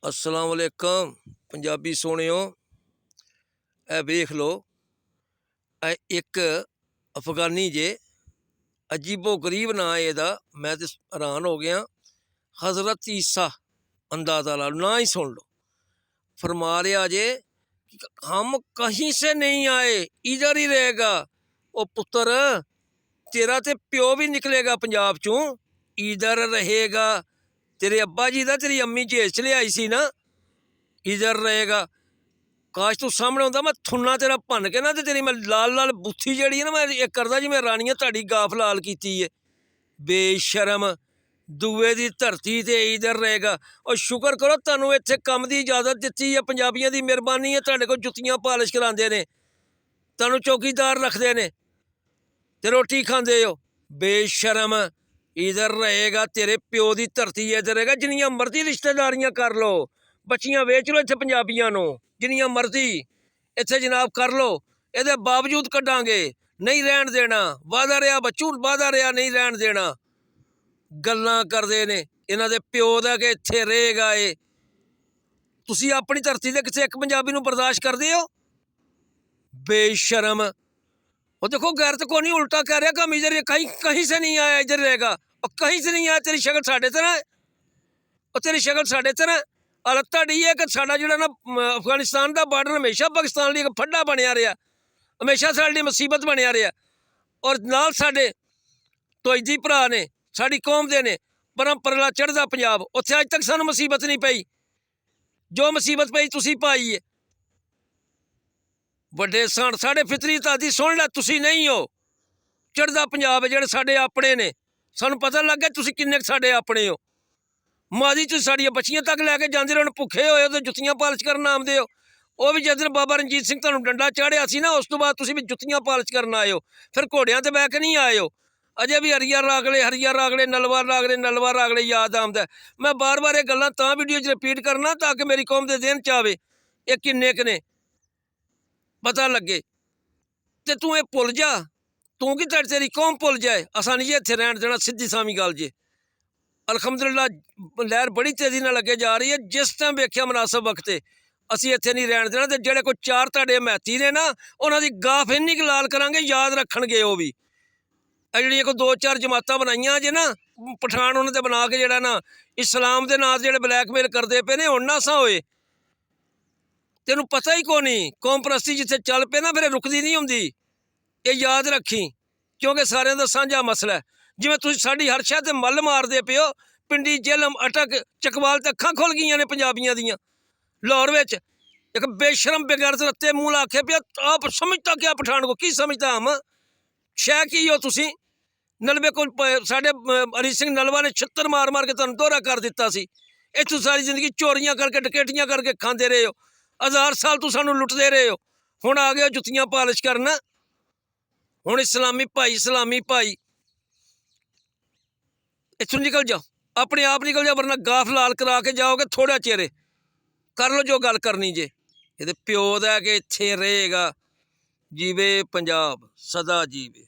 अस्सलाम वालेकुम पंजाबी सोहणियो। ए वेख लो, ए एक अफगानी जे, अजीबो गरीब नां एदा। मैं तो हैरान हो गया। हज़रत ईसा, अंदाज़ा ला ना ही सुन लो, फरमा रहा जे हम कहीं से नहीं आए, इधर ही रहेगा। ओ पुत्र, तेरा ते प्यो भी निकलेगा पंजाब चों, इधर रहेगा। तेरे अब्बा जी दा तेरी अम्मी जेल च लियाई सी ना, इधर रहेगा। काश तू सामने होंदा, मैं थुन्ना तेरा भन के ना, ते तेरी मैं लाल लाल बुत्थी जड़ी है ना, मैं इक करदा जी मैं रानियां ताड़ी गाफ लाल कीती है। बेशरम, दुए दी धरती ते इधर रहेगा। और शुक्र करो तुहानू इत्थे कम दी इजाजत दित्ती है, पंजाबियां दी मेहरबानी है, तुहाडे कोल जुत्तियां पालिश करांदे ने, तुहानू चौकीदार रखदे ने ते रोटी खांदे हो। बेशरम, इधर रहेगा। तेरे प्यो दी धरती इधर रहेगा। जिन्नियां मर्जी रिश्तेदारियां कर लो, बच्चियां वेच लो इत्थे पंजाबियां नू, जिन्नियां मर्जी इत्थे जनाब कर लो, एहदे बावजूद कड्डांगे, नहीं रहन देना। वादा रहा बच्चू, वादा रहा, नहीं रहन देना। गल्लां करदे ने इन्हां दे प्यो दा कि इत्थे रहेगा। ए तुसी अपनी धरती ते किसी एक पंजाबी नू बर्दाश्त करदे हो? बेशरम। वो देखो गैरत को नहीं, उल्टा कह रहा कि हम इधर कहीं कहीं से नहीं आया, इधर रहेगा। और कहीं से नहीं आया, तेरी शक्ल साढ़े तरह है, और तेरी शक्ल साढ़े तरह है। हालत तुहाडी है कि साडा जिहड़ा ना अफगानिस्तान का बार्डर हमेशा पाकिस्तान लिए फड्डा बनया रहा, हमेशा साडे लिए मुसीबत बनया रहा। और नाल साडे तोइदी भरा ने, साडी कौम दे ने, परम परला चढ़दा पंजाब, उत्थे अज तक सानू मुसीबत नहीं पई। जो मुसीबत पई तुसी पाई है। ਵੱਡੇ ਸਣ ਸਾਡੇ ਫਿਤਰੀ ਤਾਦੀ ਸੁਣ ਲੈ, ਤੁਸੀਂ नहीं हो। ਚੜ੍ਹਦਾ ਪੰਜਾਬ ਜਿਹੜੇ ਸਾਡੇ ਆਪਣੇ ਨੇ, ਸਾਨੂੰ ਪਤਾ ਲੱਗ ਗਿਆ ਤੁਸੀਂ ਕਿੰਨੇ ਸਾਡੇ ਆਪਣੇ ਹੋ। ਮਾਦੀ ਤੁਸੀਂ ਸਾਡੀਆਂ ਬੱਚੀਆਂ ਤੱਕ ਲੈ ਕੇ ਜਾਂਦੇ ਰਹੇ, ਭੁੱਖੇ ਹੋਏ ਤੇ ਜੁੱਤੀਆਂ ਪਾਲਿਸ਼ ਕਰਨ ਆਉਂਦੇ ਹੋ। ਉਹ ਵੀ ਜਦੋਂ ਬਾਬਾ ਰਣਜੀਤ ਸਿੰਘ ਤੁਹਾਨੂੰ ਡੰਡਾ ਚਾੜਿਆ ਸੀ ਨਾ, ਉਸ ਤੋਂ ਬਾਅਦ ਤੁਸੀਂ ਵੀ ਜੁੱਤੀਆਂ ਪਾਲਿਸ਼ ਕਰਨ ਆਏ ਹੋ। ਫਿਰ ਘੋੜਿਆਂ ਤੇ ਬਹਿ ਕੇ ਨਹੀਂ ਆਏ ਹੋ। ਅਜੇ ਵੀ ਹਰੀਆ ਰਾਗਲੇ ਨਲਵਾ ਰਾਗਲੇ ਯਾਦ ਆਉਂਦਾ। ਮੈਂ ਬਾਰ-ਬਾਰ ਇਹ ਗੱਲਾਂ ਤਾਂ ਵੀਡੀਓ 'ਚ ਰਿਪੀਟ ਕਰਨਾ ਤਾਂ ਕਿ ਮੇਰੀ ਕੌਮ ਦੇ ਦਿਨ 'ਚ ਆਵੇ ਇਹ ਕਿੰਨੇ ਕੁ ਨੇ पता लगे। तो तू ये भुल जा, तू कि तेरी कौम भुल जाए। असा नहीं जे इत्थे रहन देना, सीधी सामी गल जे। अलहमदुलिल्लाह लहर बड़ी तेजी नाल अगे जा रही है। जिस टाइम वेख्या मुनासिब वक्त असी इत्थे नहीं रहन देना। तो जेड़े कोई चार तुहाडे महती ने ना, उन्हां दी गाफ इन्नी क लाल करांगे, याद रखणगे। वो भी जिहड़ियां कोई 2-4 जमातां बनाईयां जे ना, पठान उन्हां ते बना के जिहड़ा ना इस्लाम दे नां जिहड़े ब्लैकमेल करदे पे ने, हुण ना सा होए। तेनू पता ही कोनी, कौम परस्ती जिथे चल पे ना फिर रुकदी नहीं हुंदी। ये याद रखी, क्योंकि सारिਆਂ ਦਾ ਸਾਂਝਾ मसला है। जिवें तुसीं साडी हर शह ते मल मारदे पे हो, पिंडी जेलम अटक चकवाल ते अखां खुल गईयां ने पंजाबियां दियां। लाहौर विच एक बेशरम बेगैरत रत्ते मूंह आखे पे, आप समझता क्या पठान को, की समझता हम शह की हो तुसीं। नलवे को साडे हरी सिंह नलवा ने छित्तर मार मार के तुहानूं दोहरा कर दिता सी। इत्थों सारी जिंदगी चोरियां करके डकैतियां करके खांदे रहे हो। 1000 साल तू सानू लुटते रहे हो। हुण आ गए जुत्तियां पालिश करना। हुण इस्लामी भाई इत्थों निकल जाओ, अपने आप निकल जाओ, वरना गाफ लाल करा के जाओगे। थोड़ा चेरे कर लो जो गल करनी जे। ये प्यो दा कि इत्थे रहेगा। जीवे पंजाब सदा जीवे।